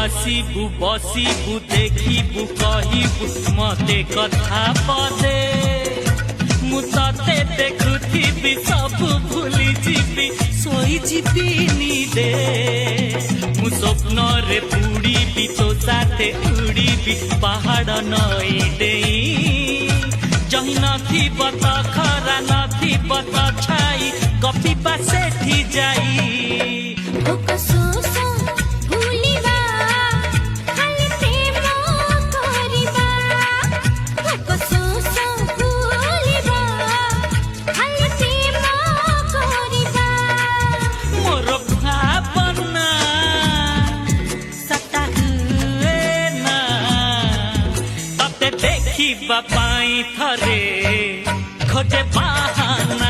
आसीबु बसीबु देखिबु कहिबु मते कथा पदे मु तते देखुथिबि सब भूली जीबी सोई जीबी निदे मु स्वप्न रे पुड़ीबि तो साथे उड़ीबि पहाड़ नई देई जही नथिब त खरा नथिब त छाई गपी पासे थी जाई पाई थरे खोजे बहाना